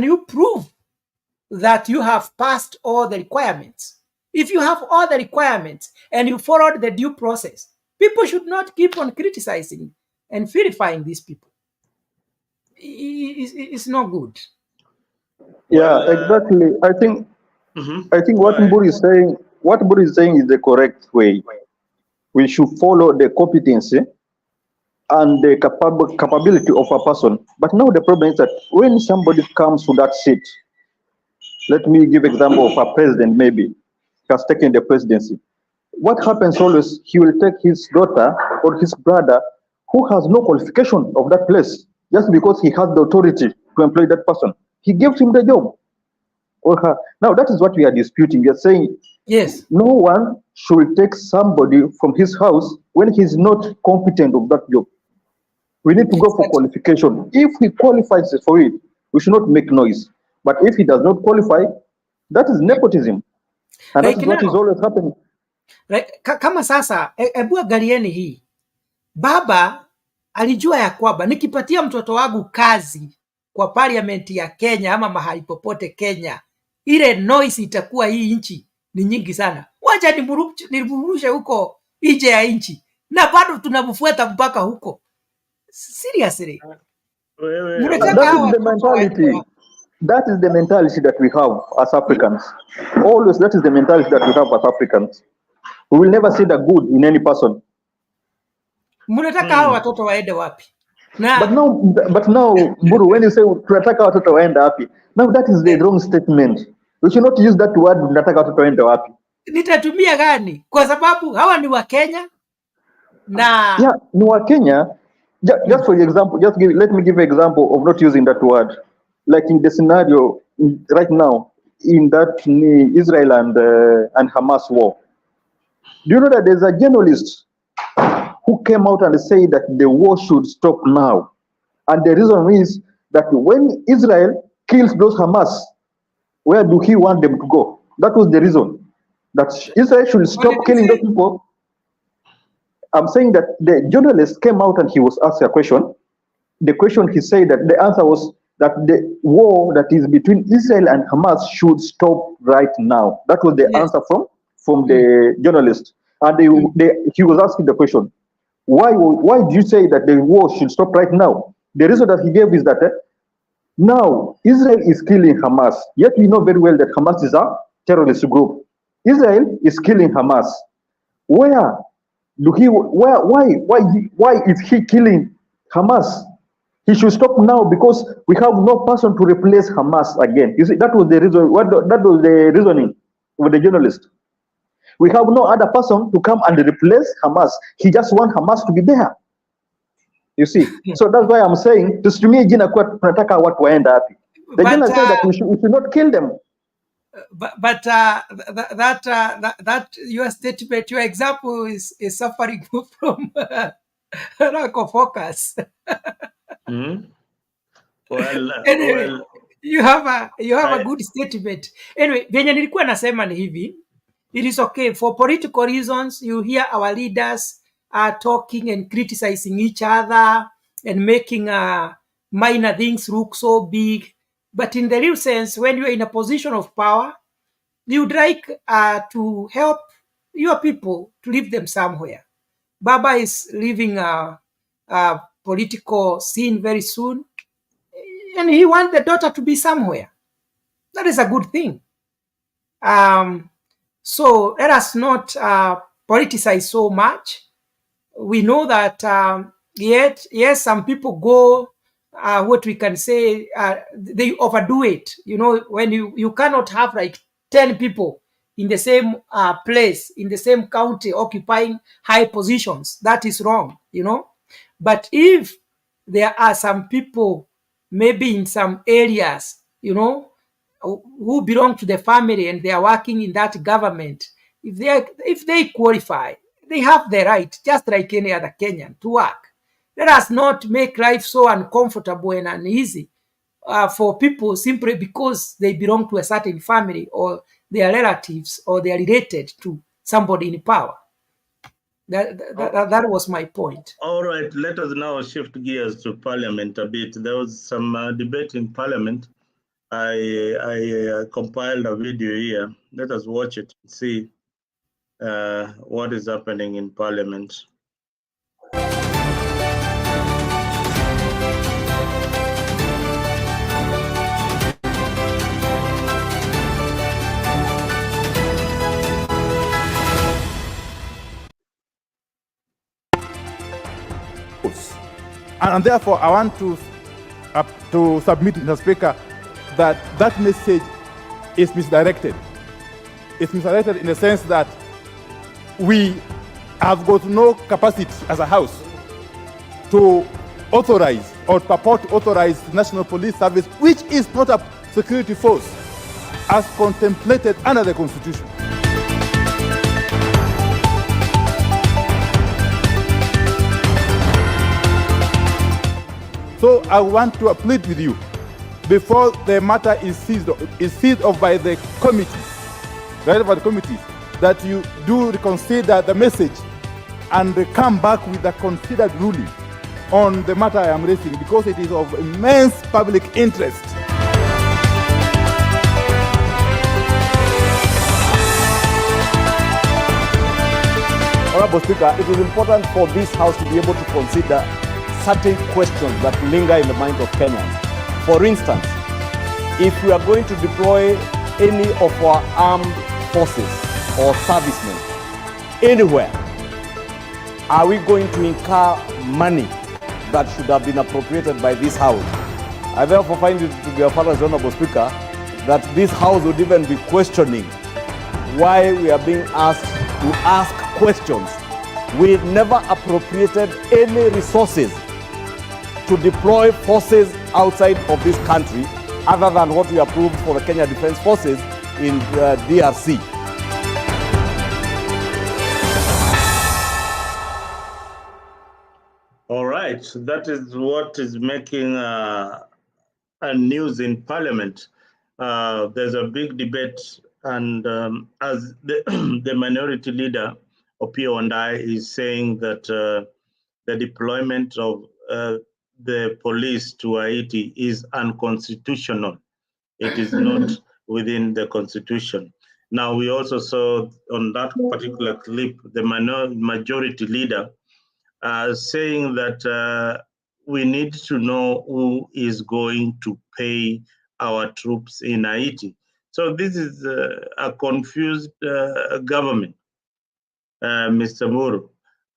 you prove that you have passed all the requirements? If you have all the requirements and you followed the due process, people should not keep on criticizing and vilifying these people. It's not good. Yeah, exactly. I think what Mburi is saying is the correct way. We should follow the competency and the capability of a person. But now the problem is that when somebody comes to that seat, let me give example of a president maybe has taken the presidency. What happens always, he will take his daughter or his brother who has no qualification of that place just because he has the authority to employ that person. He gives him the job or her. Now that is what we are disputing. We are saying yes, no one should take somebody from his house when he's not competent of that job. We need to go for qualification. If he qualifies for it, we should not make noise. But if he does not qualify, that is nepotism. And that is what is always happening. Kama sasa, ebu angalieni hii. Baba alijua ya kwamba nikipatia mtoto wangu kazi kwa parliamenti ya Kenya ama mahali popote Kenya, ile noise itakuwa hii nchi ni nyingi sana. Wacha nimurushe huko nje ya nchi, na bado tunamfuata mpaka huko. Seriously. That is the mentality that we have as Africans. Always, that is the mentality that we have as Africans. We will never see the good in any person. Mnataka hao watoto waende wapi? But now, Mburu, when you say tunataka watoto waende wapi, now that is the wrong statement. We should not use that word tunataka watoto waende wapi. Nitatumia gani? Kwa sababu hawa ni wa Kenya na ni wa Kenya. Just for example, let me give an example of not using that word. Like in the scenario right now in that Israel and Hamas war. Do you know that there's a journalist who came out and said that the war should stop now? And the reason is that when Israel kills those Hamas, where do he want them to go? That was the reason. That Israel should stop killing those people. I'm saying that the journalist came out and he was asked a question. The question he said that the answer was that the war that is between Israel and Hamas should stop right now. That was the answer from the journalist. And he was asking the question, why do you say that the war should stop right now? The reason that he gave is that now Israel is killing Hamas, yet we know very well that Hamas is a terrorist group. Israel is killing Hamas. Why is he killing Hamas? He should stop now because we have no person to replace Hamas again. You see, that was the reason. That was the reasoning of the journalist. We have no other person to come and replace Hamas. He just wants Hamas to be there. You see, so that's why I'm saying to me, jina kwa tunataka watu waende wapi. The journalist said that we should not kill them. But that your statement, your example is suffering from lack of focus. Anyway, you have a good statement. Anyway, venye nilikuwa nasema ni hivi, it is okay for political reasons. You hear our leaders are talking and criticizing each other and making minor things look so big. But in the real sense, when you're in a position of power, you'd like to help your people to leave them somewhere. Baba is leaving a political scene very soon, and he wants the daughter to be somewhere. That is a good thing. So let us not politicize so much. We know that yes, some people go, what we can say, they overdo it. You know, when you cannot have like 10 people in the same place, in the same county, occupying high positions. That is wrong, you know. But if there are some people, maybe in some areas, you know, who belong to the family and they are working in that government, if they qualify, they have the right, just like any other Kenyan, to work. Let us not make life so uncomfortable and uneasy for people simply because they belong to a certain family or their relatives or they are related to somebody in power. That was my point. All right, let us now shift gears to Parliament a bit. There was some debate in Parliament I compiled a video here. Let us watch it and see what is happening in Parliament. And therefore, I want to submit, Mr. Speaker, that that message is misdirected. It's misdirected in the sense that we have got no capacity as a House to authorize or purport to authorize the National Police Service, which is not a security force, as contemplated under the Constitution. So I want to plead with you, before the matter is seized off by the committees, relevant committees, that you do reconsider the message and come back with a considered ruling on the matter I am raising, because it is of immense public interest. Honorable Speaker, it is important for this House to be able to consider certain questions that linger in the minds of Kenyans. For instance, if we are going to deploy any of our armed forces or servicemen anywhere, are we going to incur money that should have been appropriated by this House? I therefore find it to be a fairness, Honorable Speaker, that this House would even be questioning why we are being asked to ask questions. We never appropriated any resources to deploy forces outside of this country other than what we approved for the Kenya Defense Forces in DRC. All right, so that is what is making a news in Parliament. There's a big debate, and as the, the minority leader, Opio and I, is saying that the deployment of the police to Haiti is unconstitutional. It is not within the constitution. Now, we also saw on that particular clip the majority leader saying that we need to know who is going to pay our troops in Haiti. So this is a confused government, Mr. Muru.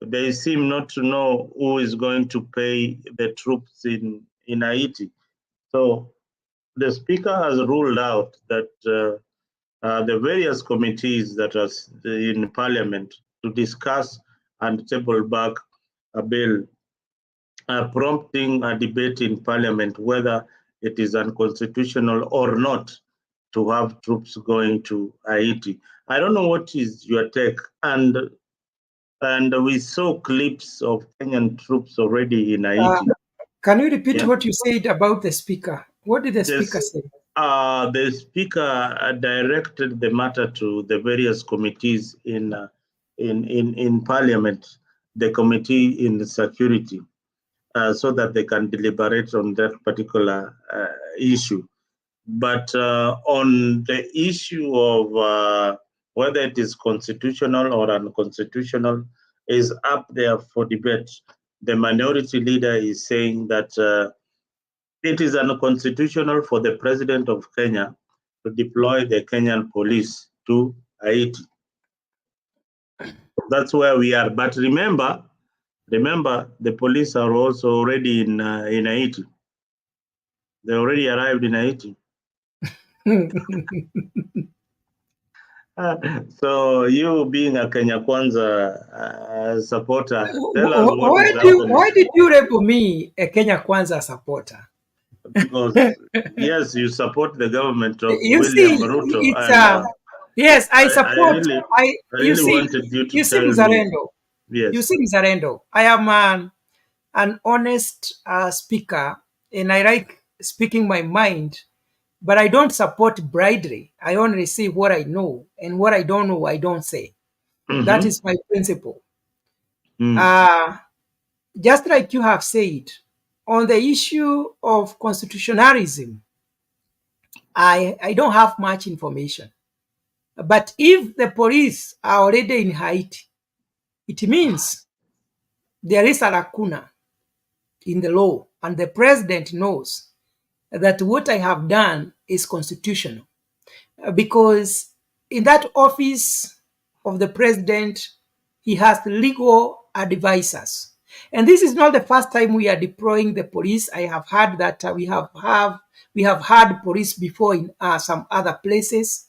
They seem not to know who is going to pay the troops in Haiti. So the speaker has ruled out that the various committees that are in Parliament to discuss and table back a bill prompting a debate in Parliament whether it is unconstitutional or not to have troops going to Haiti. I don't know what is your take, and we saw clips of Kenyan troops already in Haiti. Can you repeat what you said about the speaker? What did the speaker say? The speaker directed the matter to the various committees in Parliament, the committee in security, so that they can deliberate on that particular issue. But on the issue of whether it is constitutional or unconstitutional is up there for debate. The minority leader is saying that it is unconstitutional for the president of Kenya to deploy the Kenyan police to Haiti. That's where we are. But remember, the police are also already in Haiti. They already arrived in Haiti. So you being a Kenya Kwanza supporter, tell us what is happening. Why did you label me a Kenya Kwanza supporter? Because yes, you support the government of You William see, Ruto. it's yes, I support. I really wanted you to tell me. Mzalendo. Yes. You see, Mzalendo, I am an honest speaker, and I like speaking my mind, but I don't support bribery. I only say what I know, and what I don't know, I don't say. That is my principle. Just like you have said, on the issue of constitutionalism, I don't have much information. But if the police are already in Haiti, it means there is a lacuna in the law, and the president knows that what I have done is constitutional. Because in that office of the president, he has legal advisors. And this is not the first time we are deploying the police. I have heard that we have had police before in some other places.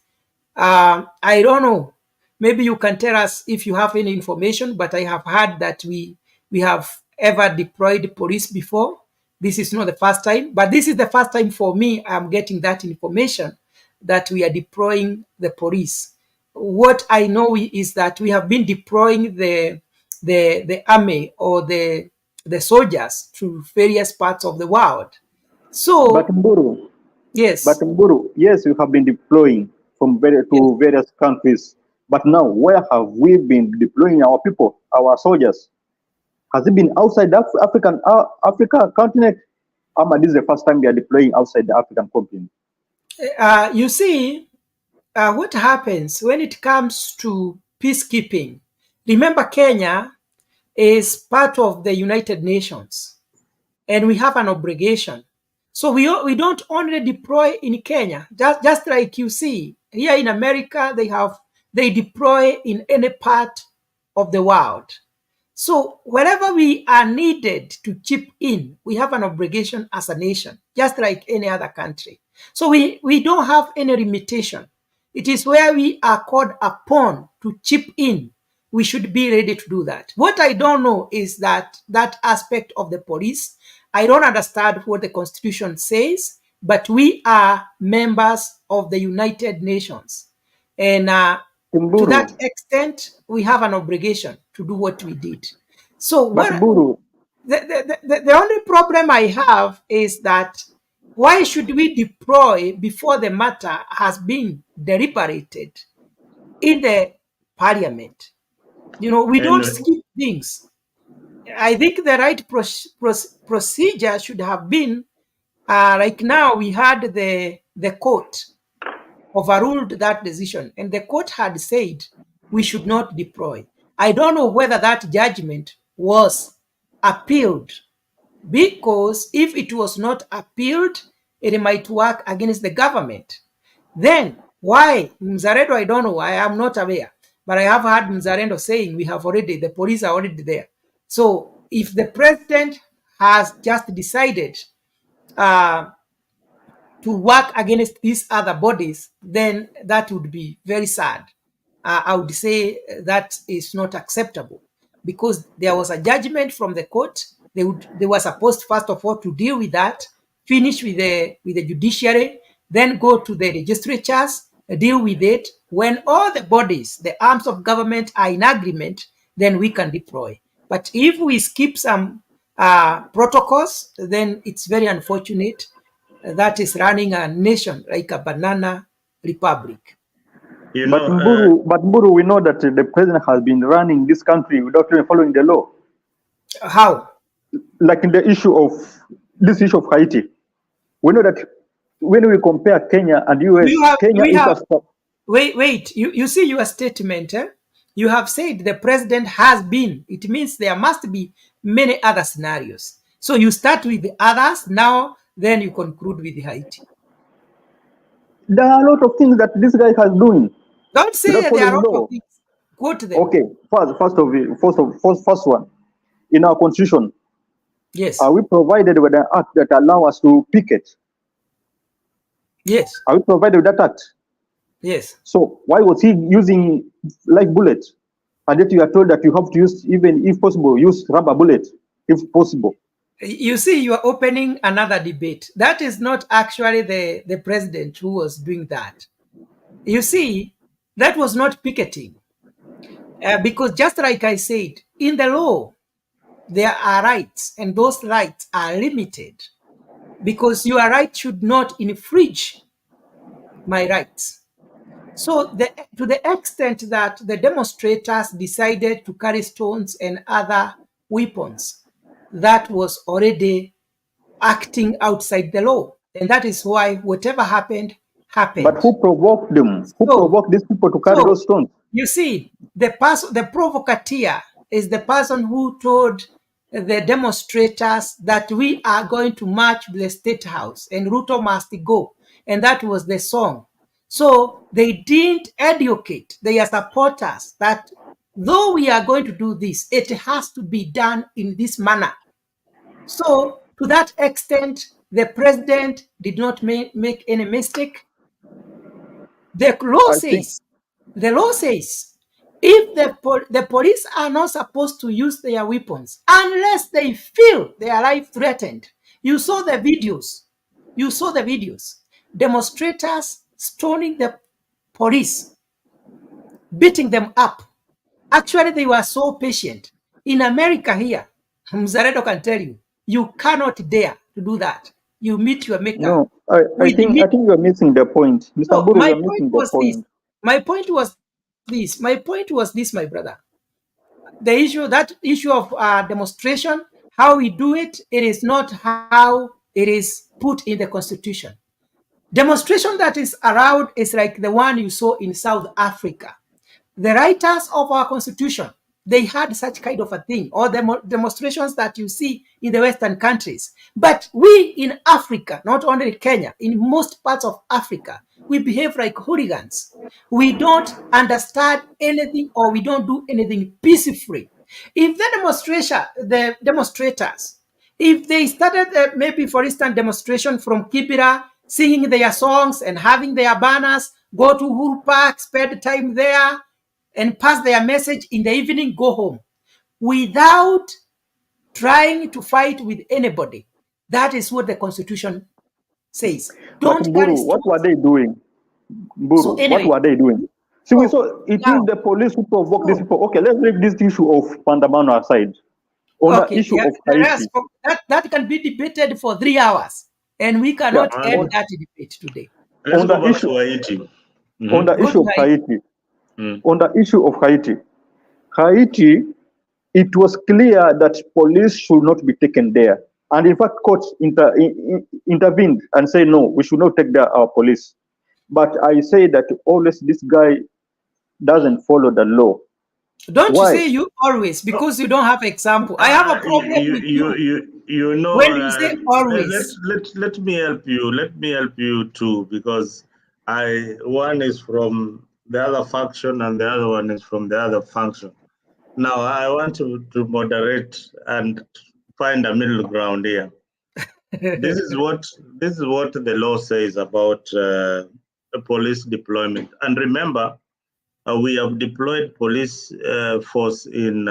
I don't know. Maybe you can tell us if you have any information, but I have heard that we have ever deployed police before. This is not the first time, but this is the first time for me I'm getting that information that we are deploying the police. What I know is that we have been deploying the army or the soldiers to various parts of the world. So, But Mburu, yes. yes, we have been deploying from various countries. But now, where have we been deploying our people, our soldiers? Has it been outside the Africa continent? This is the first time we are deploying outside the African continent. You see, what happens when it comes to peacekeeping? Remember, Kenya is part of the United Nations, and we have an obligation. So we don't only deploy in Kenya, just like you see here in America, they deploy in any part of the world. So wherever we are needed to chip in, we have an obligation as a nation, just like any other country. So we don't have any limitation. It is where we are called upon to chip in. We should be ready to do that. What I don't know is that aspect of the police. I don't understand what the Constitution says, but we are members of the United Nations. And to that extent, we have an obligation to do what we did. So the only problem I have is that why should we deploy before the matter has been deliberated in the parliament? We don't skip things. I think the right procedure should have been, like now we had the court overruled that decision, and the court had said we should not deploy. I don't know whether that judgment was appealed, because if it was not appealed, it might work against the government. Then why Mzalendo? I don't know. I am not aware, but I have heard Mzalendo saying the police are already there. So if the president has just decided to work against these other bodies, then that would be very sad. I would say that is not acceptable, because there was a judgment from the court. They were supposed, first of all, to deal with that, finish with the judiciary, then go to the legislatures, deal with it. When all the bodies, the arms of government, are in agreement, then we can deploy. But if we skip some protocols, then it's very unfortunate. That is running a nation like a banana republic. But Mburu, we know that the president has been running this country without even following the law. How? Like in this issue of Haiti, we know that when we compare Kenya and US, Wait. You see your statement. You have said the president has been. It means there must be many other scenarios. So you start with the others now, then you conclude with Haiti. There are a lot of things that this guy has doing. Don't say there are a lot of things. Quote them. Okay, first one. In our constitution, yes, are we provided with an act that allow us to picket? Yes. Are we provided with that act? Yes. So why was he using live bullet? And yet you are told that you have to use, even if possible, use rubber bullet, if possible. You see, you are opening another debate. That is not actually the president who was doing that. You see, that was not picketing. Because just like I said, in the law, there are rights, and those rights are limited, because your right should not infringe my rights. So to the extent that the demonstrators decided to carry stones and other weapons, that was already acting outside the law. And that is why whatever happened happened. But who provoked them? Who provoked these people to carry those stones? You see, the provocateur is the person who told the demonstrators that we are going to march to the State House and Ruto must go. And that was the song. So they didn't educate their supporters that though we are going to do this, it has to be done in this manner. So to that extent, the president did not make any mistake. The law says if the police are not supposed to use their weapons unless they feel their life threatened. You saw the videos. Demonstrators stoning the police, beating them up. Actually, they were so patient. In America here, Mzaredo can tell you, you cannot dare to do that. You meet your maker. No, I think you're missing the point. Mr. Mburu, you're missing the point. My point was this, my brother. That issue of demonstration, how we do it, it is not how it is put in the Constitution. Demonstration that is allowed is like the one you saw in South Africa. The writers of our Constitution, they had such kind of a thing, or the demonstrations that you see in the Western countries. But we in Africa, not only Kenya, in most parts of Africa, we behave like hooligans. We don't understand anything, or we don't do anything peacefully. If the demonstrators, if they started maybe, for instance, demonstration from Kibera, singing their songs and having their banners, go to Uhuru Park, spend time there, and pass their message in the evening, go home, without trying to fight with anybody. That is what the Constitution says. But Mburu, what were they doing? Mburu, so anyway, what were they doing? See, we saw it is the police who provoked these people. Okay, let's leave this issue of Pandamano aside. On the issue of Haiti. That can be debated for 3 hours, and we cannot end that debate today. Let's go back to Haiti. On the issue of Haiti. On the issue of Haiti, it was clear that police should not be taken there. And in fact, courts intervened and said, no, we should not take our police. But I say that always this guy doesn't follow the law. Don't you say you always, because you don't have example. I have a problem with you. You know, when you say always. Let me help you. Let me help you too, because one is from the other faction and the other one is from the other faction. Now I want to moderate and find a middle ground here. This is what the law says about the police deployment. And remember, we have deployed police force in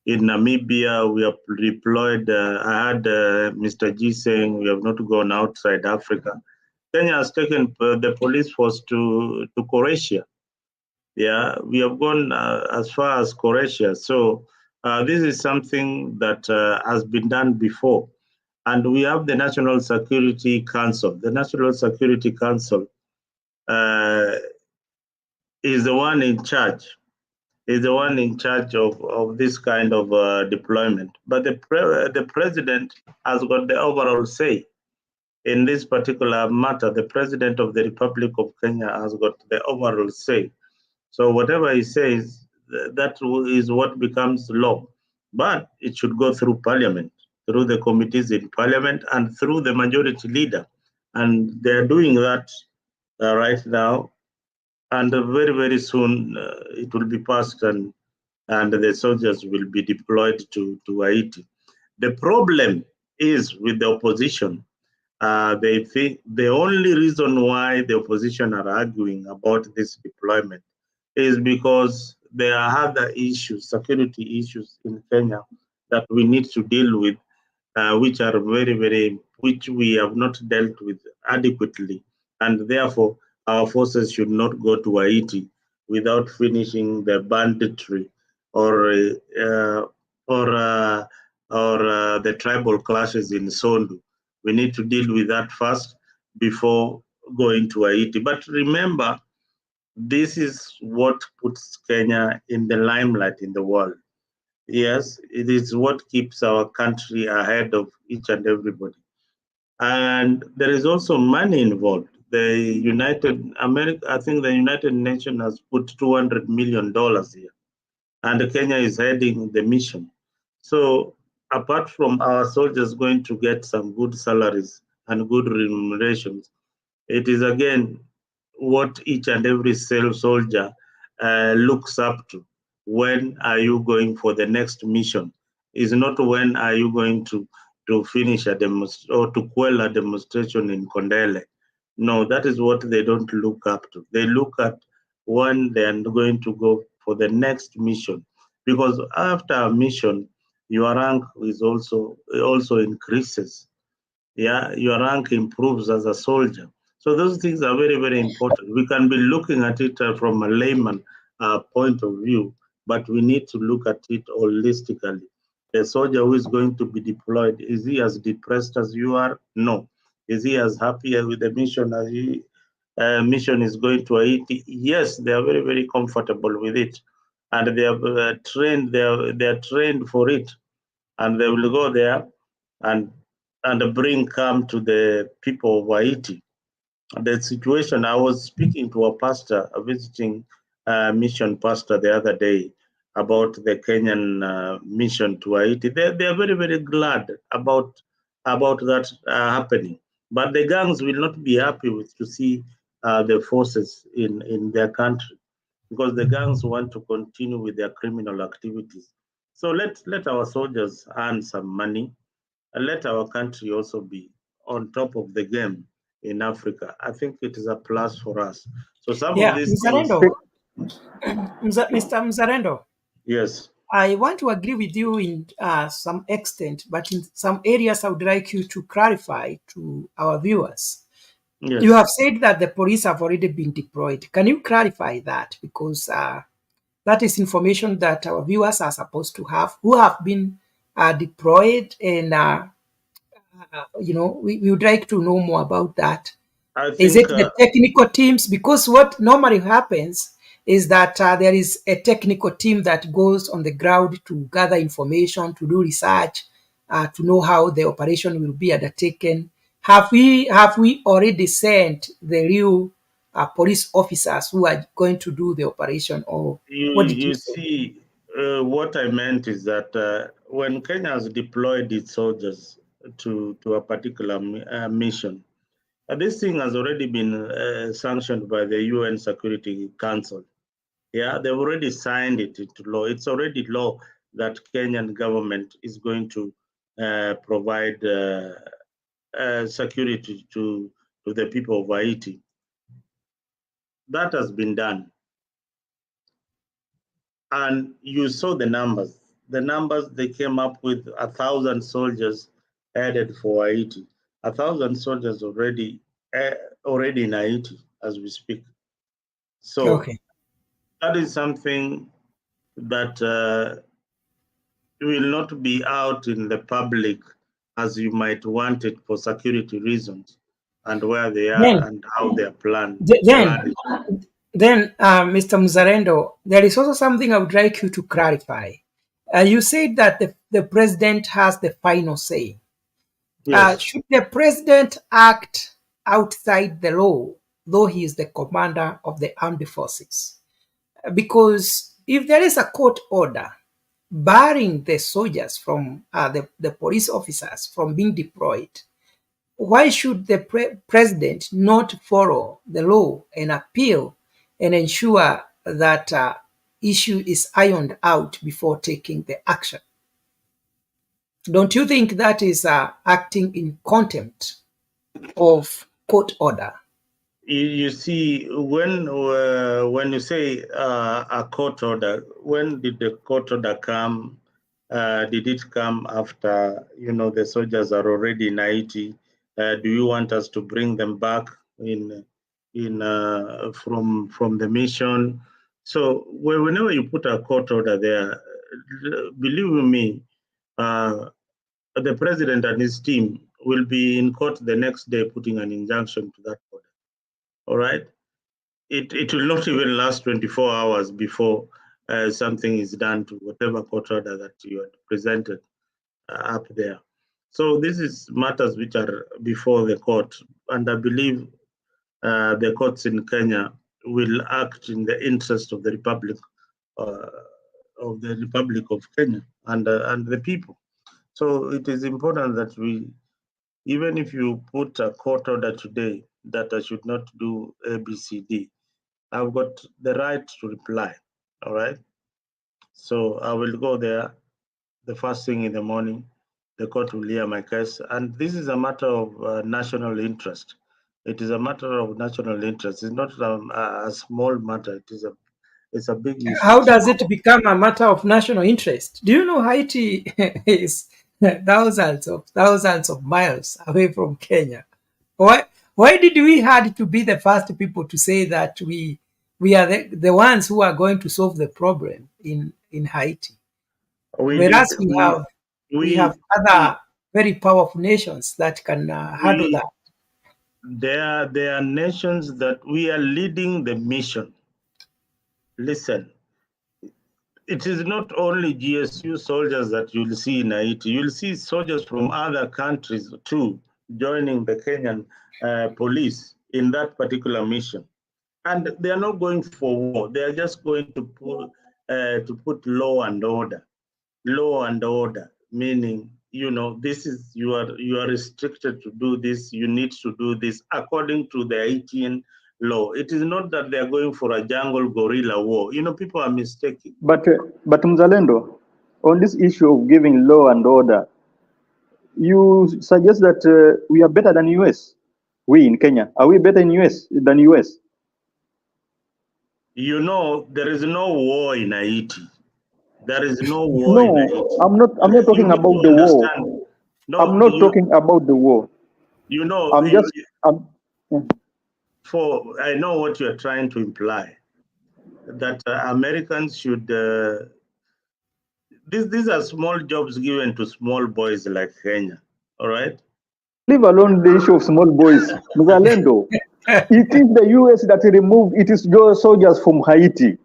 Namibia. We have deployed. I had Mr. G saying we have not gone outside Africa. Kenya has taken the police force to Croatia. Yeah, we have gone as far as Croatia. So this is something that has been done before. And we have the National Security Council. The National Security Council is the one in charge. Is the one in charge of this kind of deployment. But the president has got the overall say in this particular matter. The president of the Republic of Kenya has got the overall say. So whatever he says, that is what becomes law. But it should go through parliament, through the committees in parliament, and through the majority leader. And they're doing that right now. And very, very soon it will be passed, and the soldiers will be deployed to Haiti. The problem is with the opposition. They think the only reason why the opposition are arguing about this deployment is because there are other issues, security issues in Kenya that we need to deal with, which are which we have not dealt with adequately. And therefore, our forces should not go to Haiti without finishing the banditry or the tribal clashes in Sondu. We need to deal with that first before going to Haiti. But remember, this is what puts Kenya in the limelight in the world. Yes, it is what keeps our country ahead of each and everybody. And there is also money involved. the United America, I think the United Nations has put $200 million here, and Kenya is heading the mission. So apart from our soldiers going to get some good salaries and good remunerations, it is again what each and every soldier looks up to. When are you going for the next mission? Is not when are you going to finish a demonstration or to quell a demonstration in Kondele. No, that is what they don't look up to. They look at when they are going to go for the next mission, because after a mission, your rank is also increases. Yeah, your rank improves as a soldier. So those things are very, very important. We can be looking at it from a layman point of view, but we need to look at it holistically. A soldier who is going to be deployed, is he as depressed as you are? No. Is he as happy with the mission as he mission is going to Haiti? Yes, they are very, very comfortable with it, and they are trained. They are trained for it, and they will go there and bring calm to the people of Haiti. The situation, I was speaking to a pastor, a visiting mission pastor the other day about the Kenyan mission to Haiti. They are very, very glad about that happening. But the gangs will not be happy with to see the forces in their country, because the gangs want to continue with their criminal activities. So let our soldiers earn some money, and let our country also be on top of the game in Africa. I think it is a plus for us. So some of Yeah, these things, Mzalendo, Mr. Mzalendo, yes, I want to agree with you in some extent, but in some areas I would like you to clarify to our viewers. You yes. have said that the police have already been deployed. Can you clarify that? Because that is information that our viewers are supposed to have, who have been deployed, and we would like to know more about that. I Is it think the technical teams? Because what normally happens is that there is a technical team that goes on the ground to gather information, to do research, to know how the operation will be undertaken. Have we already sent the real police officers who are going to do the operation, or what did you you say? see, what I meant is that when Kenya has deployed its soldiers to a particular mission, this thing has already been sanctioned by the UN Security Council. Yeah, they've already signed it into law. It's already law that Kenyan government is going to provide security to the people of Haiti. That has been done. And you saw the numbers. The numbers, they came up with 1,000 soldiers headed for Haiti. 1,000 soldiers already in Haiti as we speak. So Okay. that is something that will not be out in the public as you might want it for security reasons, and where they are Then, and how they are then, planning. Mr. Mzarendo, there is also something I would like you to clarify. You said that the president has the final say. Yes, Should the president act outside the law, though he is the commander of the armed forces? Because if there is a court order barring the soldiers from the police officers from being deployed, why should the president not follow the law and appeal and ensure that issue is ironed out before taking the action? Don't you think that is acting in contempt of court order? you see, when you say a court order, when did the court order come? Did it come after the soldiers are already in Haiti? Do you want us to bring them back in from the mission? So whenever you put a court order there, believe me, the president and his team will be in court the next day putting an injunction to that order. All right. It will not even last 24 hours before something is done to whatever court order that you had presented up there. So this is matters which are before the court, and I believe the courts in Kenya will act in the interest of the Republic of Kenya and the people. So it is important that we, even if you put a court order today that I should not do ABCD, I've got the right to reply. All right. So I will go there the first thing in the morning. The court will hear my case, and this is a matter of national interest. It is a matter of national interest. It's not a small matter. It's a big issue. How does it become a matter of national interest? Do you know Haiti is thousands of miles away from Kenya? Why did we had to be the first people to say that we are the ones who are going to solve the problem in Haiti? We did. Whereas we have other very powerful nations that can handle that. There are nations that we are leading the mission. Listen, it is not only GSU soldiers that you'll see in Haiti. You'll see soldiers from other countries too joining the Kenyan police in that particular mission. And they are not going for war. They are just going to put law and order. Law and order, meaning, this is you are restricted to do this. You need to do this according to the Haitian law. It is not that they are going for a jungle guerrilla war. People are mistaken. But Mzalendo, on this issue of giving law and order, you suggest that we are better than US. We in Kenya, are we better in US than US? There is no war in Haiti. There is no war in Haiti. I'm not talking about the war. No, I'm not talking about the war. I know what you're trying to imply, that Americans should. These are small jobs given to small boys like Kenya. All right. Leave alone the issue of small boys, Mzalendo. It is the US that removed its soldiers from Haiti.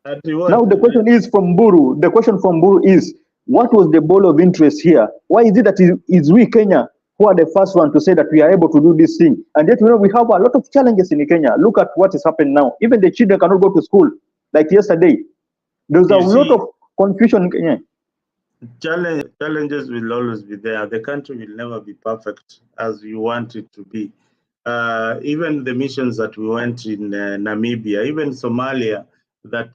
Now the question is from Buru. The question from Buru is, what was the ball of interest here? Why is it that it's we Kenya who are the first one to say that we are able to do this thing? And yet, we have a lot of challenges in Kenya. Look at what is happening now. Even the children cannot go to school like yesterday. There's a lot of confusion in Kenya. Challenges will always be there. The country will never be perfect as you want it to be. Even the missions that we went in Namibia, even Somalia, that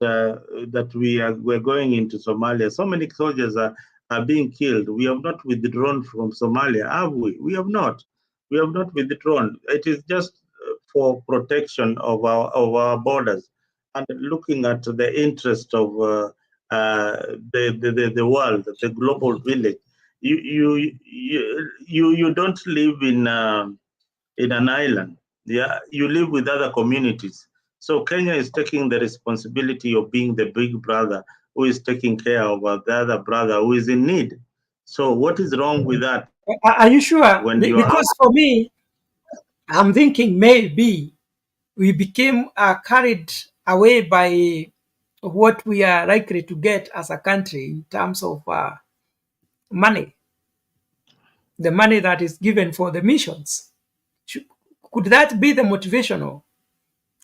we're going into Somalia. So many soldiers are being killed. We have not withdrawn from Somalia, have we? We have not. We have not withdrawn. It is just for protection of our borders and looking at the interest of the world, the global village. You don't live in an island. Yeah, you live with other communities. So Kenya is taking the responsibility of being the big brother who is taking care of the other brother who is in need. So what is wrong with that? Are you sure? Because for me, I'm thinking maybe we became carried away by what we are likely to get as a country in terms of money, the money that is given for the missions. Could that be the motivational?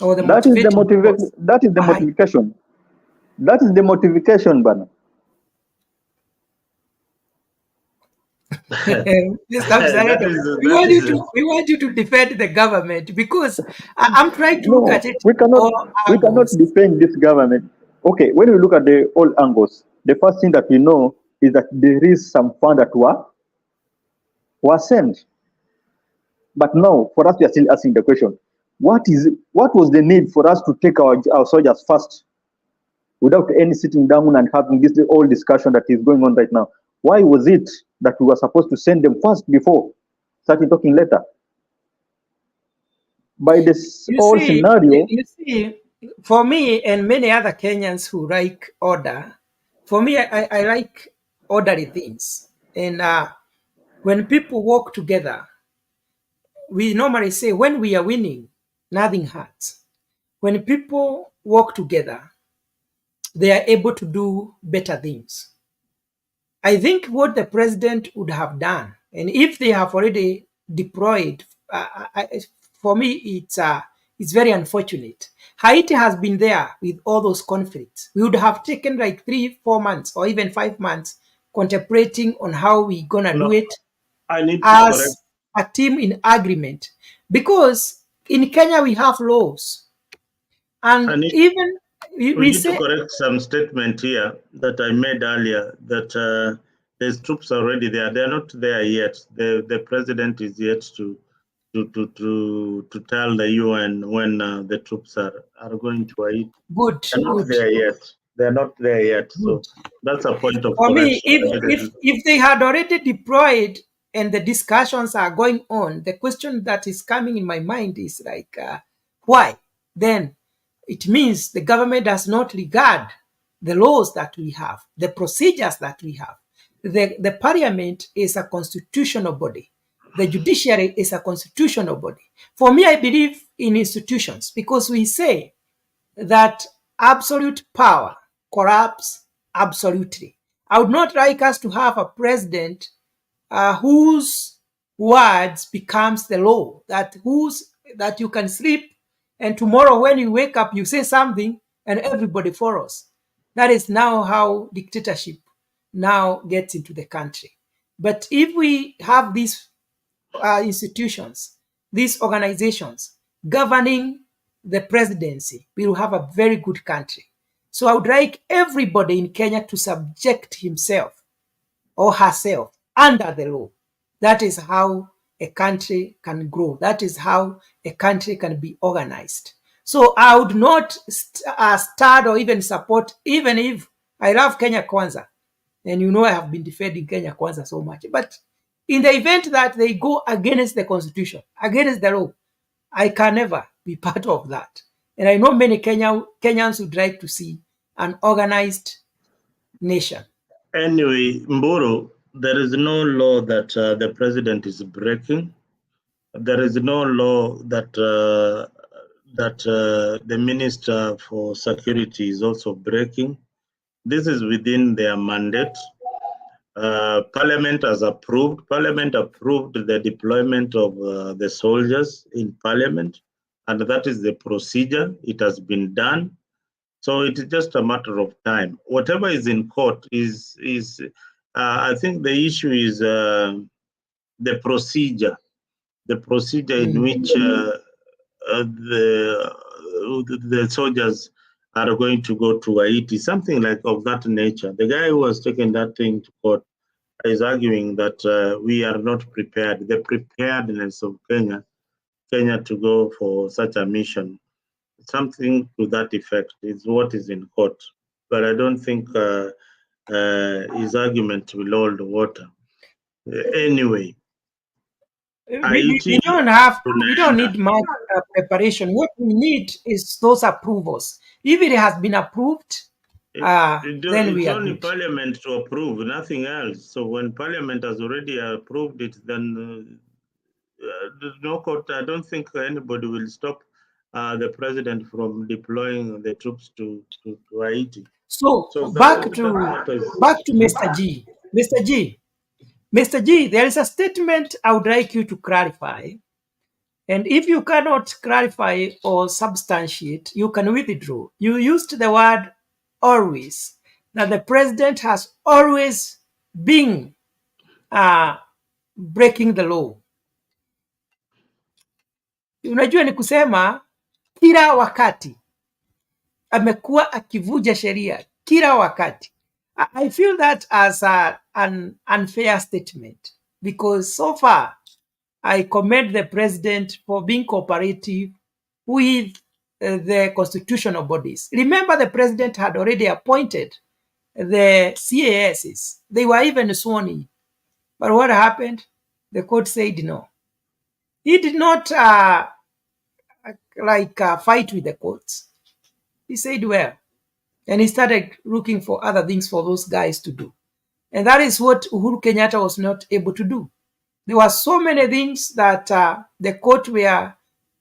Or the that is the motivation. That is the motivation. That is the motivation, Bana. We want you to defend the government, because I'm trying to look at it. We cannot defend this government. Okay, when we look at the all angles, the first thing that we know is that there is some fund that were sent. But now, for us, we are still asking the question: what was the need for us to take our soldiers first, without any sitting down and having this whole discussion that is going on right now? Why was it that we were supposed to send them first before starting talking later? By this whole scenario, you see, for me and many other Kenyans who like order, for me, I like orderly things. And when people work together, we normally say when we are winning, nothing hurts. When people work together, they are able to do better things. I think what the president would have done, and if they have already deployed, for me, It's very unfortunate. Haiti has been there with all those conflicts. We would have taken like 3-4 months or even 5 months contemplating on how we gonna do No, it I need to correct. as a team in agreement. Because in Kenya we have laws. I And need, even we we need to say, correct some statement here that I made earlier that there's troops already there. They're not there yet. The president is yet to tell the UN when the troops are going to Haiti. good, They're not good, there yet. They're not there yet. good. So that's a point of For me, correction. if they had already deployed and the discussions are going on, the question that is coming in my mind is like, why? Then it means the government does not regard the laws that we have, the procedures that we have. The parliament is a constitutional body. The judiciary is a constitutional body. For me, I believe in institutions because we say that absolute power corrupts absolutely. I would not like us to have a president whose words becomes the law, that you can sleep and tomorrow when you wake up you say something and everybody follows. That is now how dictatorship now gets into the country. But if we have these institutions, these organizations governing the presidency, we will have a very good country. So I would like everybody in Kenya to subject himself or herself under the law. That is how a country can grow. That is how a country can be organized. So I would not start or even support, even if I love Kenya Kwanza. And you know I have been defending Kenya Kwanza so much. But in the event that they go against the constitution, against the law, I can never be part of that. And I know many Kenyans would like to see an organized nation. Anyway, Mburu, there is no law that the president is breaking. There is no law that the minister for security is also breaking. This is within their mandate. Parliament has approved. Parliament approved the deployment of the soldiers in Parliament, and that is the procedure. It has been done. So it is just a matter of time. Whatever is in court is I think the issue is the procedure in which the soldiers are going to go to Haiti, something like of that nature. The guy who has taken that thing to court is arguing that we are not prepared. The preparedness of Kenya to go for such a mission, something to that effect is what is in court. But I don't think his argument will hold water. Anyway, Haiti, We don't need much preparation. What we need is those approvals. If it has been approved, then we it's are only good. Parliament to approve, nothing else. So when Parliament has already approved it, then there's no court. I don't think anybody will stop the president from deploying the troops to Haiti. So back to Mr. G. Mr. G, there is a statement I would like you to clarify. And if you cannot clarify or substantiate, you can withdraw. You used the word always, that the president has always been breaking the law. Unajua ni kusema kila wakati amekuwa akivuja sheria kila wakati. I feel that as an unfair statement because so far I commend the president for being cooperative with the constitutional bodies. Remember, the president had already appointed the CASs. They were even sworn in. But what happened? The court said no. He did not fight with the courts. He said, well, and he started looking for other things for those guys to do. And that is what Uhuru Kenyatta was not able to do. There were so many things that the court were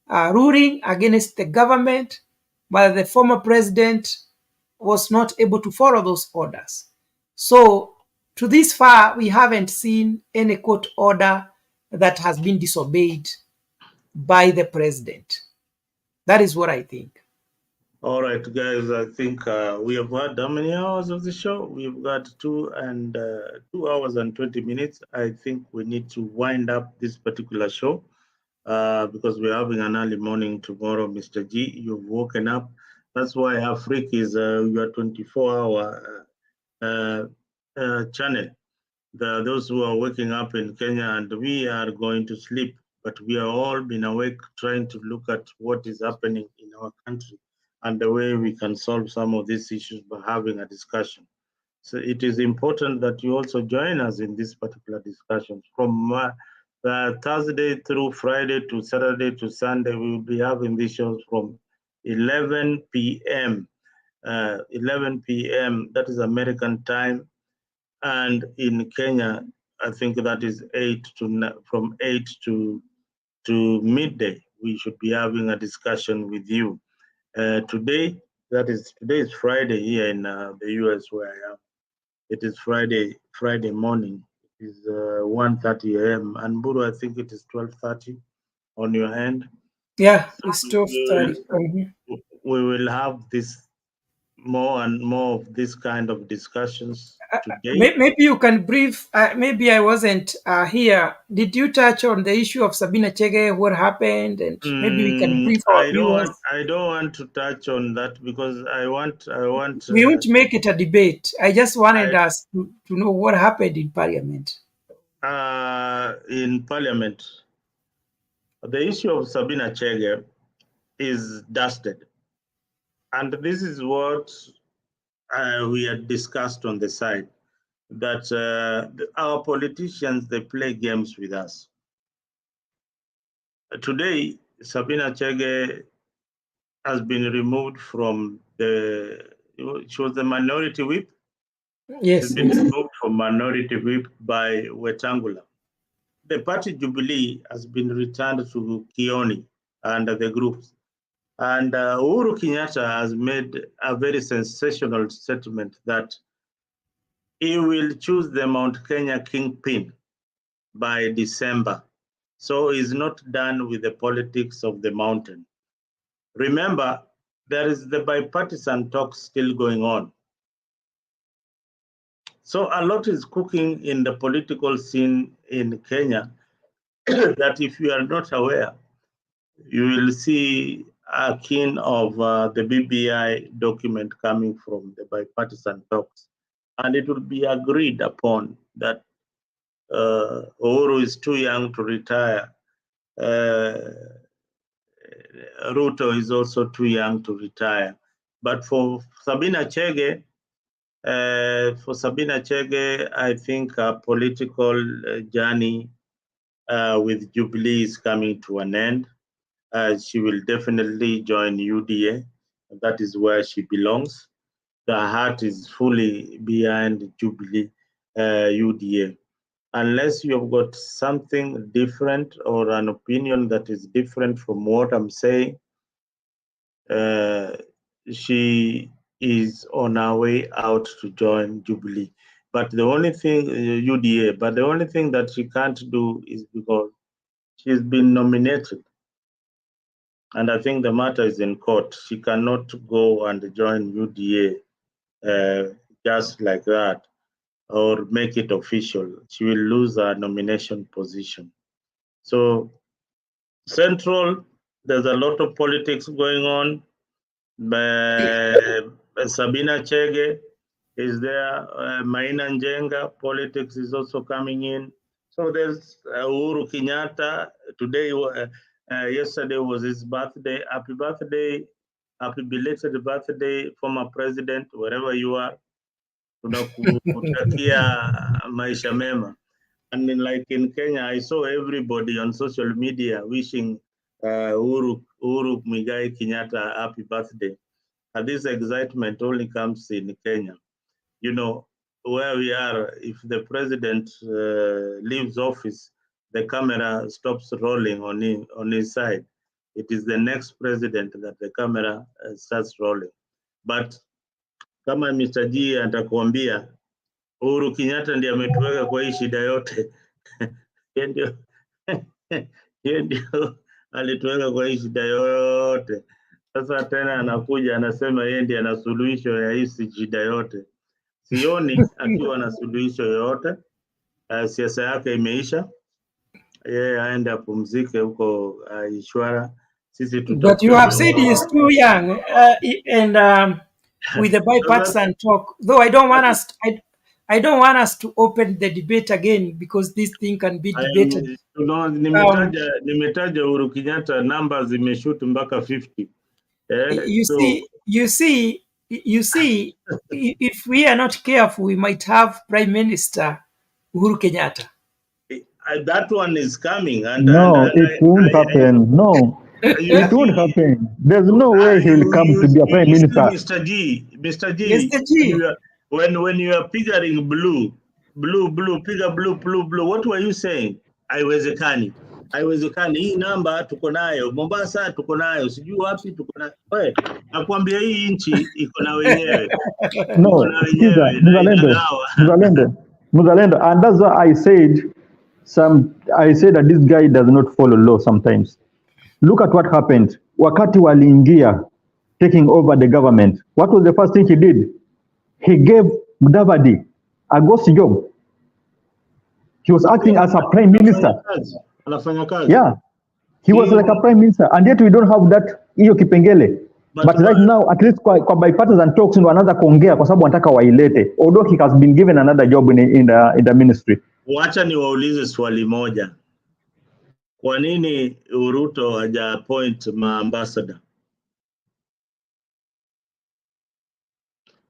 ruling against the government, but the former president was not able to follow those orders. So to this far, we haven't seen any court order that has been disobeyed by the president. That is what I think. All right, guys, I think we have had how many hours of the show? We've got 2 hours and 20 minutes. I think we need to wind up this particular show because we're having an early morning tomorrow. Mr. G, you've woken up. That's why Afrique is your 24-hour channel. Those who are waking up in Kenya, and we are going to sleep, but we are all been awake trying to look at what is happening in our country and the way we can solve some of these issues by having a discussion. So it is important that you also join us in this particular discussion. From Thursday through Friday to Saturday to Sunday, we will be having these shows from 11 p.m. 11 p.m. That is American time, and in Kenya, I think that is from 8 to midday. We should be having a discussion with you. Today is Friday here in the US where I am. It is Friday morning. It is 1:30 a.m. and Buru, I think it is 12:30 on your end. Yeah, it's 12:30. We will have this more and more of this kind of discussions today. Maybe you can brief. Maybe I wasn't here. Did you touch on the issue of Sabina Chege? What happened? And maybe we can brief our viewers. I don't want to touch on that because I want. We won't make it a debate. I just wanted us to know what happened in Parliament. In Parliament, the issue of Sabina Chege is dusted, and this is what we had discussed on the side, that our politicians, they play games with us. Today, Sabina Chege has been removed from she was the minority whip. Yes. She's been removed from minority whip by Wetangula. The party Jubilee has been returned to Kioni under the groups. And Uhuru Kenyatta has made a very sensational statement that he will choose the Mount Kenya kingpin by December. So he's not done with the politics of the mountain. Remember, there is the bipartisan talk still going on. So a lot is cooking in the political scene in Kenya that if you are not aware, you will see a kin of the BBI document coming from the bipartisan talks. And it will be agreed upon that Uhuru is too young to retire. Ruto is also too young to retire. But for Sabina Chege, I think a political journey with Jubilee is coming to an end. She will definitely join UDA. That is where she belongs. The heart is fully behind Jubilee, UDA. Unless you have got something different or an opinion that is different from what I'm saying, she is on her way out to join Jubilee. But the only thing, UDA, but the only thing that she can't do is because she's been nominated. And I think the matter is in court. She cannot go and join UDA just like that or make it official. She will lose her nomination position. So Central, there's a lot of politics going on. Sabina Chege is there. Maina Njenga, politics is also coming in. So there's Uhuru Kenyatta. Today, yesterday was his birthday. Happy birthday, happy belated birthday, former president, wherever you are. Tunakutakia maisha mema. And like in Kenya, I saw everybody on social media wishing Uhuru Muigai Kenyatta happy birthday. And this excitement only comes in Kenya. You know, where we are, if the president leaves office, the camera stops rolling on his side. It is the next president that the camera starts rolling. But kama Mr. G atakuambia Uhuru Kenyatta ndiye ametuweka kwa hii shida yote. Yeye ndio alituweka kwa hii shida yote. Sasa tena anakuja anasema yeye ndiye ana suluhisho ya hii shida yote. Sioni akiwa na suluhisho yoyote. Siasa yake imeisha, yeye aende apumzike huko Ishwara. Sisi But you have said he is too young, and with the bipartisan talk, though I don't want us. I don't want us to open the debate again because this thing can be debated. Nimetaja Uhuru Kenyatta, numbers zimeshoot mpaka 50. You see, if we are not careful, we might have Prime Minister Uhuru Kenyatta. That one is coming. It won't happen. No, it won't happen. There's no way he will come to be a Prime Minister. Mr. G, when you are figuring blue, figure blue, what were you saying? Haiwezekani. Hii namba tuko nayo, Mombasa tuko nayo, sijui wapi tuko nayo. Wewe nakwambia hii nchi iko na wenyewe. No, Muzalendo, and that's why I said that this guy does not follow law sometimes. Look at what happened. Wakati waliingia taking over the government, what was the first thing he did? He gave Mudavadi a ghost job. He was acting as a prime minister. Yeah, he was like a prime minister, and yet we don't have that hiyo kipengele. But right now, at least kwa bipartisan talks ndo wanaanza kuongea kwa sababu wanataka wailete. Although he has been given another job in the ministry. Wacha niwaulize swali moja. Kwa nini Ruto haja appoint ambassador?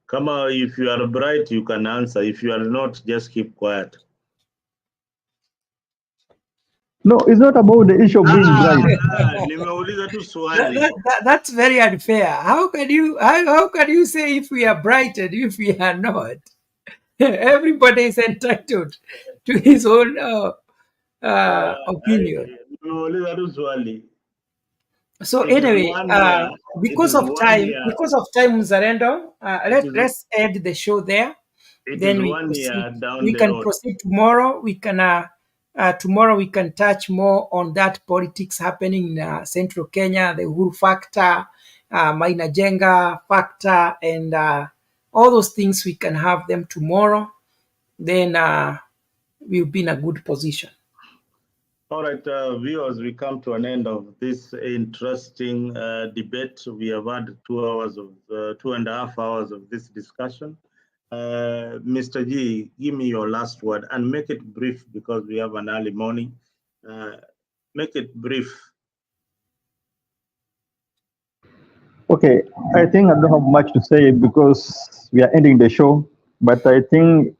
Kama if you are bright you can answer, if you are not just keep quiet. No, it's not about the issue of being bright. That's very unfair. How can you say if we are bright and if we are not? Everybody is entitled to his own opinion. So anyway, because of time, Muzalendo, let's end the show there. Then we can proceed tomorrow. Tomorrow we can touch more on that politics happening in Central Kenya, the Uhuru factor, Maina Jenga factor, and all those things. We can have them tomorrow. Then we'll be in a good position. All right, viewers, we come to an end of this interesting debate. We have had 2.5 hours of this discussion. Mr. G, give me your last word and make it brief because we have an early morning. Make it brief. Okay, I think I don't have much to say because we are ending the show, but I think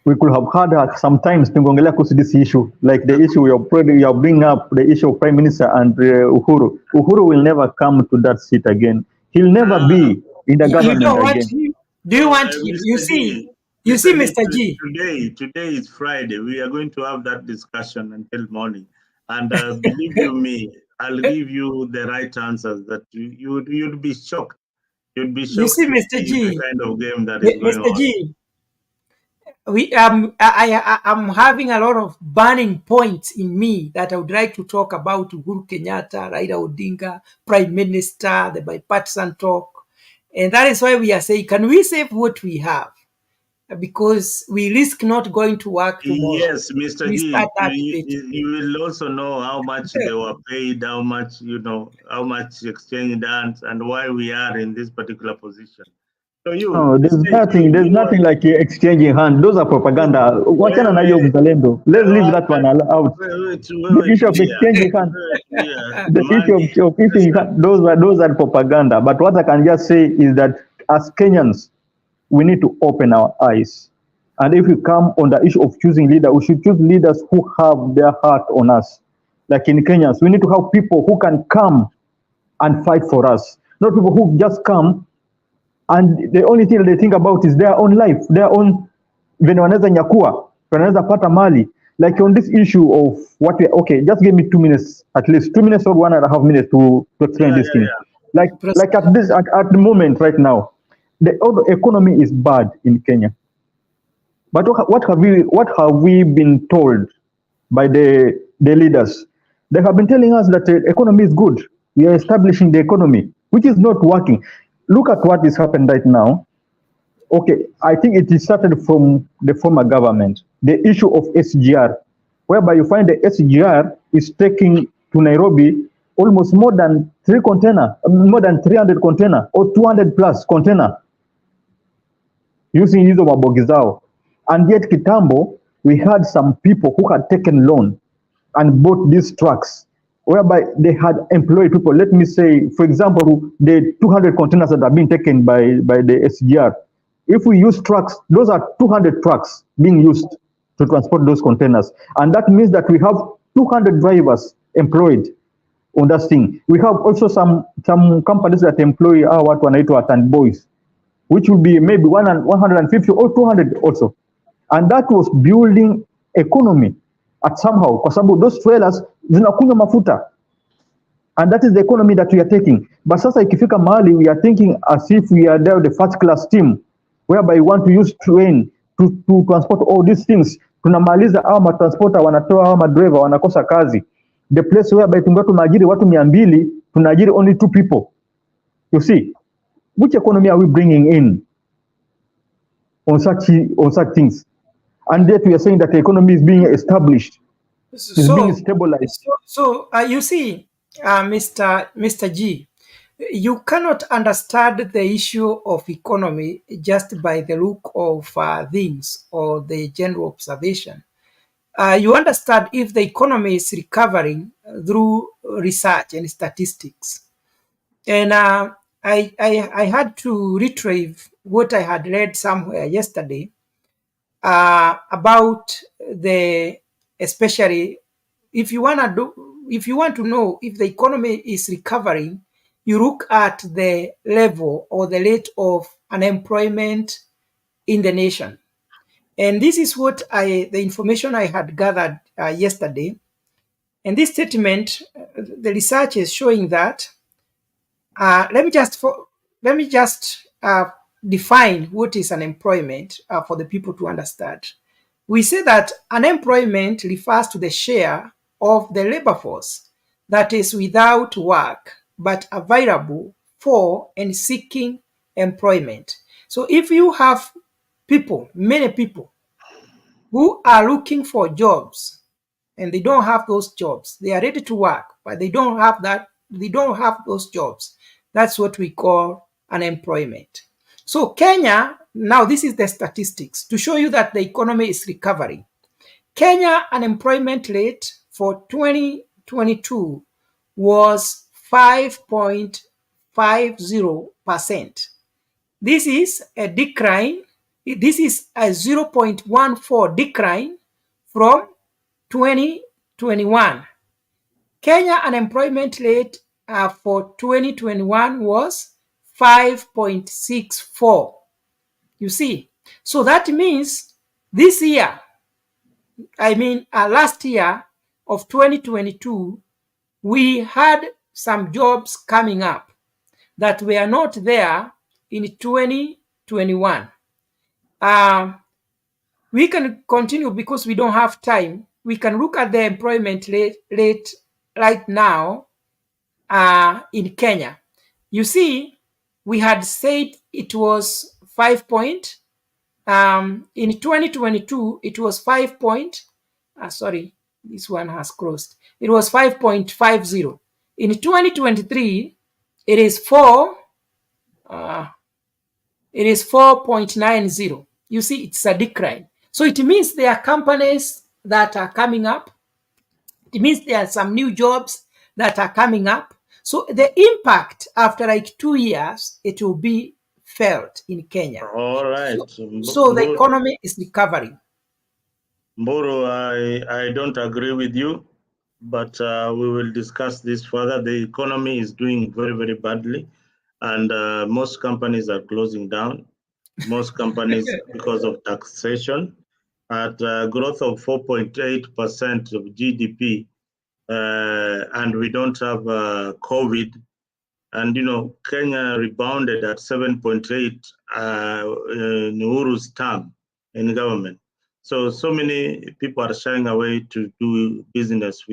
we could have had sometimes this issue, like the issue you are bringing up, the issue of Prime Minister and Uhuru. Uhuru will never come to that seat again. He'll never be in the government again. Do you want you see, Mr. G? Today is Friday. We are going to have that discussion until morning. And believe you me, I'll give you the right answers that you'd be shocked. You'd be shocked. You see, Mr. G, the kind of game that is going Mr. on. G, I'm having a lot of burning points in me that I would like to talk about Uhuru Kenyatta, Raila Odinga, Prime Minister, the bipartisan talk. And that is why we are saying, can we save what we have? Because we risk not going to work tomorrow. Yes, Mr. G, you will also know how much they were paid, how much, how much exchange done, and why we are in this particular position. So there's nothing like exchanging hands. Those are propaganda. Let's leave that one out. The issue of exchanging hands, those are propaganda. But what I can just say is that as Kenyans, we need to open our eyes. And if we come on the issue of choosing leaders, we should choose leaders who have their heart on us. Like in Kenyans, we need to have people who can come and fight for us. Not people who just come and the only thing they think about is their own life, their own, when wanaweza nyakua, wanaweza pata mali. Like on this issue of what we, okay, just give me 2 minutes, at least 2 minutes or 1.5 minutes to explain this thing. Yeah. Like at the moment right now, the economy is bad in Kenya. But what have we been told by the leaders? They have been telling us that the economy is good. We are establishing the economy. which is not working. Look at what is happened right now. Okay, I think it started from the former government, the issue of SGR, whereby you find the SGR is taking to Nairobi almost more than 300 container or 200 plus container using hizo mabogi zao. And yet kitambo, we had some people who had taken loan and bought these trucks, whereby they had employed people. Let me say, for example, the 200 containers that have been taken by the SGR. If we use trucks, those are 200 trucks being used to transport those containers. And that means that we have 200 drivers employed on that thing. We have also some companies that employ our what wanaitwa turn boys, which will be maybe 150 or 200 also. And that was building economy at somehow, kwa sababu those trailers zinakunywa mafuta. And that is the economy that we are taking. But sasa ikifika mahali, we are thinking as if we are there the first class team, whereby we want to use train to transport all these things. Tunamaliza hawa matransporter wanatoa hawa madriver wanakosa kazi. The place whereby tungewa tunaajiri watu 200, tunaajiri only 2 people. You see, which economy are we bringing in on such things? And yet we are saying that the economy is being established, is being stabilized. So you see, Mr. G, you cannot understand the issue of economy just by the look of things or the general observation. You understand if the economy is recovering through research and statistics. And I had to retrieve what I had read somewhere yesterday about especially if you want to know if the economy is recovering, you look at the level or the rate of unemployment in the nation. And this is what the information I had gathered yesterday. And this statement, the research is showing that. Let me just define what is unemployment for the people to understand. We say that unemployment refers to the share of the labor force that is without work but available for and seeking employment. So if you have many people who are looking for jobs and they don't have those jobs, they are ready to work, but they don't have those jobs, that's what we call unemployment. So Kenya, now this is the statistics to show you that the economy is recovering. Kenya unemployment rate for 2022 was 5.50%. This is a decline. This is a 0.14 decline from 2021. Kenya unemployment rate for 2021 was 5.64. You see, so that means this year, last year of 2022, we had some jobs coming up that were not there in 2021. We can continue because we don't have time. We can look at the employment rate right now in Kenya. You see, we had said it was 5 point. In 2022, it was 5 point. Sorry, this one has closed. It was 5.50. In 2023, it is 4.90. You see, it's a decline. So it means there are companies that are coming up. It means there are some new jobs that are coming up. So the impact after like 2 years, it will be felt in Kenya. All right. So the economy is recovering. Mburu, I don't agree with you, but we will discuss this further. The economy is doing very, very badly, and most companies are closing down. Most companies, because of taxation, at a growth of 4.8% of GDP, and we don't have COVID. And, Kenya rebounded at 7.8 in Uhuru's term in government. So many people are shying away to do business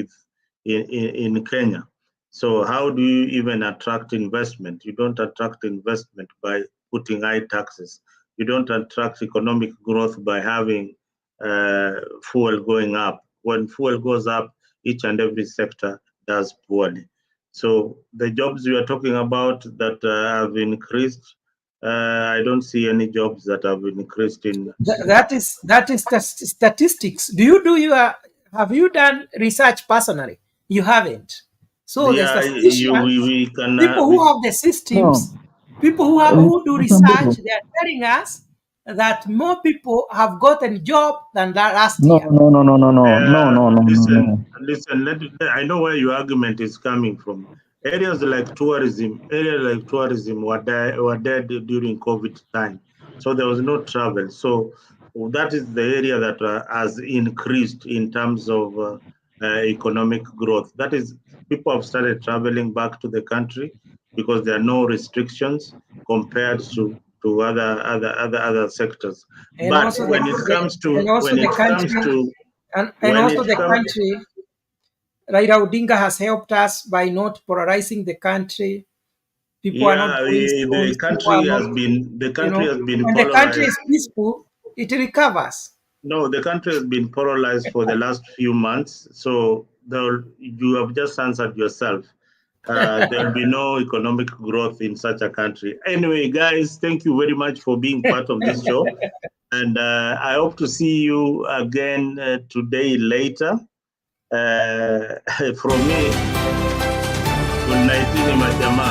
in Kenya. So how do you even attract investment? You don't attract investment by putting high taxes. You don't attract economic growth by having fuel going up. When fuel goes up, each and every sector does poorly. So the jobs you are talking about that have increased, I don't see any jobs that have increased in. That is the statistics. Have you done research personally? You haven't. So the Yeah, we statisticians, can. people who have the systems, people who do research, they are telling us that more people have gotten job than last No, year. no, no, no, no, no, no, no, no, no, no. Listen. I know where your argument is coming from. Areas like tourism were dead during COVID time, so there was no travel. So that is the area that has increased in terms of economic growth. That is, people have started traveling back to the country because there are no restrictions compared to other sectors. And But also when it comes to and when also it the comes country, Raila Odinga has helped us by not polarizing the country. People are not yeah, going schools. People are not, the country has been when the country polarized. is peaceful, it recovers. No, the country has been polarized for the last few months. So you have just answered yourself. There will be no economic growth in such a country. Anyway, guys, thank you very much for being part of this show. And I hope to see you again today later. From me, good night, Majama.